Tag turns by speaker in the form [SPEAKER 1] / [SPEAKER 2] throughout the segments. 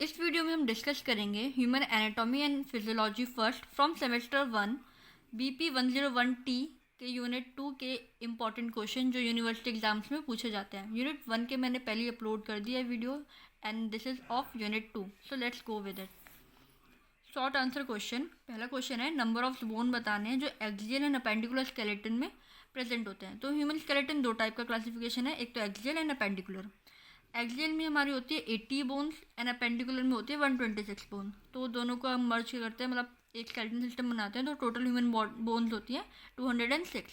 [SPEAKER 1] इस वीडियो में हम डिस्कस करेंगे human anatomy and physiology first from semester 1 BP 101T के यूनिट 2 के इम्पॉर्टेंट क्वेश्चन जो यूनिवर्सिटी एग्जाम्स में पूछे जाते हैं। यूनिट 1 के मैंने पहले अपलोड कर दिया है video and this is of unit 2, so let's go with it. Short answer question. पहला क्वेश्चन है नंबर ऑफ बोन बताने हैं जो एक्सियल एंड अपेंडिकुलर स्केलेटन में प्रेजेंट होते हैं। तो ह्यूमन स्केलेटन दो टाइप का क्लासिफिकेशन है, एक तो एक्सियल एंड अपेंडिकुलर। एक्सियल में हमारी होती है 80 बोन्स एंड अपेंडिकुलर में होती है 126 बोन। तो दोनों को हम मर्ज करते हैं, मतलब एक स्केलेटन सिस्टम बनाते हैं, तो टोटल ह्यूमन बोन्स होती है 206।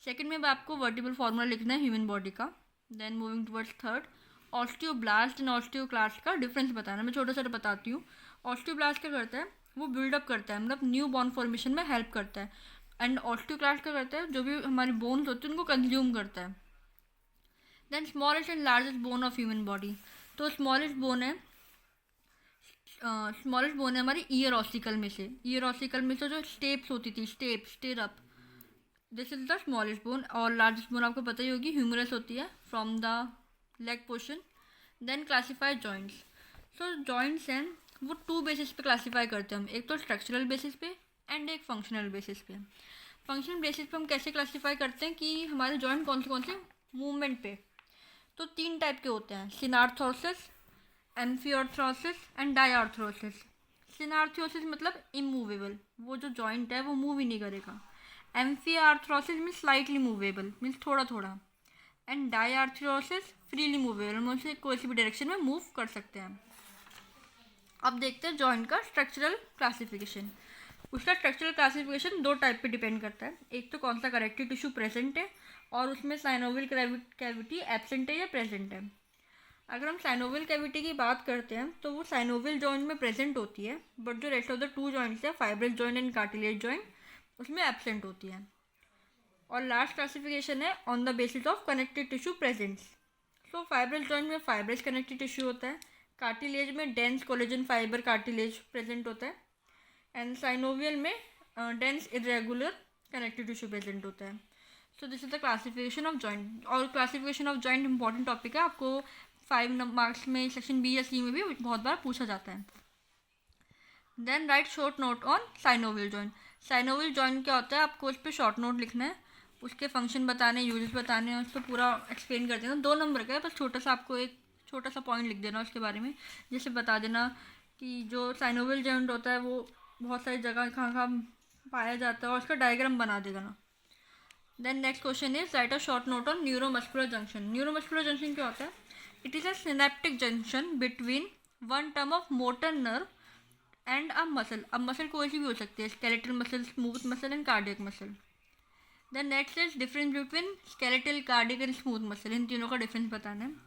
[SPEAKER 1] सेकंड में आपको वर्टिबल फार्मूला लिखना है ह्यूमन बॉडी का। Then moving towards third, osteoblast and osteoclast का डिफरेंस बताना। मैं छोटा सा बताती हूँ। ऑस्टियोब्लास्ट क्या करता है, वो बिल्डअप करता है, मतलब न्यू बोन फॉर्मेशन में हेल्प करता है। एंड ऑस्टियोक्लास्ट क्या करता है, जो भी हमारी बोन्स होती है उनको कंज्यूम करता है। Then smallest and largest bone of human body. तो स्मॉलेस्ट बोन है हमारी ईयर ऑसिकल में से। ईयर ऑसिकल में से जो स्टेप्स होती थी, stirrup, this is the smallest bone. और लार्जेस्ट बोन आपको पता ही होगी, ह्यूमरस होती है from the leg portion. Then classify joints. So joints हैं वो टू बेसिस पे क्लासीफाई करते हैं हम, एक तो स्ट्रक्चरल बेसिस पे एंड एक फंक्शनल बेसिस पे। फंक्शनल बेसिस पे हम कैसे क्लासीफाई करते हैं कि हमारे जॉइंट कौन से मूवमेंट पे। तो तीन टाइप के होते हैं, सिनार्थोसिस, एम्फियोर्थ्रोसिस एंड डायआर्थ्रोसिस। सिनार्थोसिस मतलब इमूवेबल, वो जो जॉइंट है वो मूव ही नहीं करेगा। एम्फियोर्थ्रोसिस मीन्स स्लाइटली मूवेबल, मीन्स थोड़ा थोड़ा। एंड डायआर्थ्रोसिस फ्रीली मूवेबल, हम उसे कोई सी भी डायरेक्शन में मूव कर सकते हैं। अब देखते हैं जॉइंट का स्ट्रक्चरल क्लासिफिकेशन। उसका स्ट्रक्चरल क्लासिफिकेशन दो टाइप पे डिपेंड करता है, एक तो कौन सा कनेक्टिव टिश्यू प्रेजेंट है और उसमें साइनोवियल कैविटी एब्सेंट है या प्रेजेंट है। अगर हम साइनोवियल कैविटी की बात करते हैं तो वो साइनोवियल जॉइंट में प्रेजेंट होती है, बट जो rest of the two joints है, fibrous joint and cartilage joint, उसमें एब्सेंट होती है। और लास्ट क्लासिफिकेशन है on the basis of connective tissue presence. So fibrous joint में फाइब्रस कनेक्टिव टिश्यू होता है, कार्टिलेज में dense collagen fibre cartilage present होता है, एंड साइनोवियल में dense irregular connective tissue present होता है। So this is the classification of joint. और classification of joint important topic है, आपको 5 मार्क्स में सेक्शन बी या सी में भी बहुत बार पूछा जाता है। Then write short note on synovial joint. Synovial joint क्या होता है, आपको उस पर शॉर्ट नोट लिखना है, उसके फंक्शन बताने, यूजेस बताने हैं, उसको पूरा एक्सप्लेन कर देना। 2 नंबर का है, बस छोटा सा आपको एक छोटा सा पॉइंट लिख देना उसके बारे में, जैसे बता देना कि जो साइनोवियल जॉइंट होता है वो बहुत सारी जगह कहाँ कहाँ पाया जाता है, और उसका डायग्राम बना देगा ना। Then next question is write a short note on neuromuscular junction. Neuromuscular junction क्या होता है, it is a synaptic junction between one term of motor nerve and a muscle. अब मसल कोई सी भी हो सकती है, skeletal muscle, smooth muscle and cardiac muscle. Then next is difference between skeletal, cardiac and smooth muscle, इन तीनों का डिफरेंस बताना है।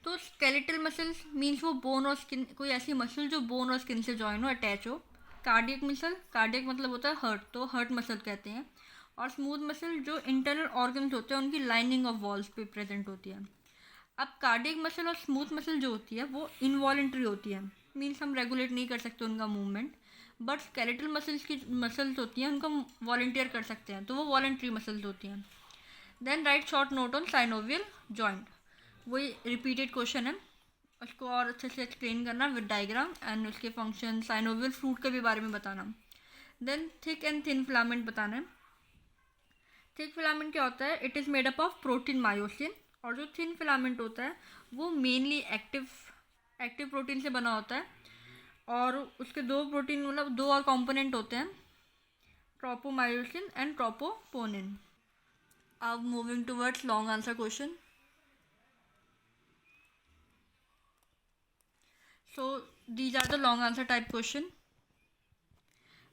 [SPEAKER 1] तो स्केलेटल मसल्स मीन्स वो बोन और स्किन, कोई ऐसी मसल जो बोन और स्किन से जॉइन हो, अटैच हो। कार्डियक मसल, कार्डियक मतलब होता है हर्ट, तो हर्ट मसल कहते हैं। और स्मूथ मसल जो इंटरनल ऑर्गन्स होते हैं उनकी लाइनिंग ऑफ वॉल्स पे प्रेजेंट होती है। अब कार्डियक मसल और स्मूथ मसल जो होती है वो इनवॉलेंट्री होती है, मीन्स हम रेगुलेट नहीं कर सकते उनका मूवमेंट। बट स्केलेटल मसल्स होती हैं उनको वॉलंटियर कर सकते हैं, तो वो वॉलंटरी मसल्स होती हैं। Then write short note on synovial joint. वही रिपीटेड क्वेश्चन है, उसको और अच्छे से एक्सप्लेन करना विद डायग्राम एंड उसके फंक्शन, साइनोवियल फ्रूट के भी बारे में बताना। Then thick and thin filament बताना है। थिक फिलामेंट क्या होता है, it is made up of protein myosin. और जो थिन फिलामेंट होता है वो मेनली एक्टिव प्रोटीन से बना होता है, और उसके दो प्रोटीन, मतलब 2 और कंपोनेंट होते हैं, ट्रोपोमायोसिन एंड ट्रोपोपोनिन। अब moving towards long answer question. So these are the long answer type question.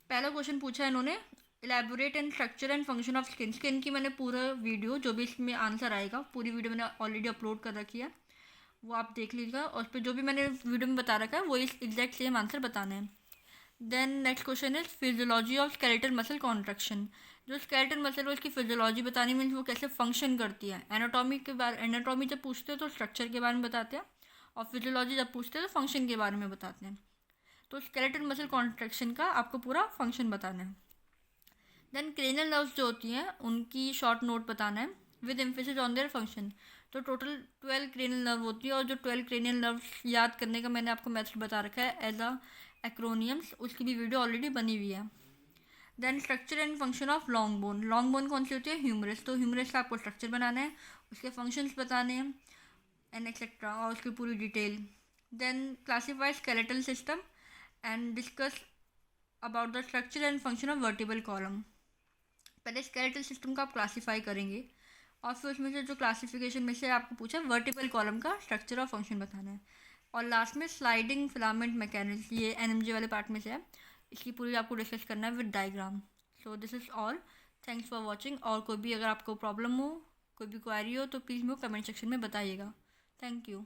[SPEAKER 1] पहला क्वेश्चन पूछा है इन्होंने, elaborate and structure and function of skin. Skin की मैंने पूरा वीडियो, जो भी इसमें आंसर आएगा, पूरी वीडियो मैंने ऑलरेडी अपलोड कर रखी है, वो आप देख लीजिएगा। और उस पर जो भी मैंने वीडियो में बता रखा है वो इस एग्जैक्ट सेम आंसर बताने हैं। Then next question is physiology of skeletal muscle contraction. जो स्केलेटल मसल है उसकी फिजियोलॉजी बतानी, मीन्स वो कैसे फंक्शन करती है। एनाटॉमी जब पूछते हैं तो स्ट्रक्चर के बारे में बताते हैं, और फिजियोलॉजी जब पूछते हैं तो फंक्शन के बारे में बताते हैं। तो स्केलेटल मसल कॉन्ट्रैक्शन का आपको पूरा फंक्शन बताना है। देन क्रेनियल नर्व्स जो होती हैं उनकी शॉर्ट नोट बताना है with emphasis on their function. तो टोटल 12 क्रेनियल नर्व होती है, और जो 12 क्रेनियल नर्व्स याद करने का मैंने आपको मेथड बता रखा है एज अ एक्रोनियम्स, उसकी भी वीडियो ऑलरेडी बनी हुई है। Then structure and function of long bone. Long bone कौन सी होती है? ह्यूमरस। तो ह्यूमरस का आपको स्ट्रक्चर बनाना है, उसके फंक्शंस बताने हैं एंड एक्सेट्रा, और उसकी पूरी detail. Then classify skeletal system and discuss about the structure and function of vertebral column. पहले स्केलेटल सिस्टम को आप क्लासीफाई करेंगे, और फिर उसमें से जो क्लासिफिकेशन में से आपको पूछा वर्टिबल कॉलम का स्ट्रक्चर और फंक्शन बताना है, और लास्ट में स्लाइडिंग फिलामेंट मैकेनिज्म, ये एनएमजे वाले पार्ट में से है, इसकी पूरी आपको डिस्कस करना है with diagram. So this is all, thanks for watching. और कोई भी अगर आपको प्रॉब्लम हो, कोई भी क्वेरी हो, तो प्लीज़ मेरे को कमेंट सेक्शन में बताइएगा। Thank you.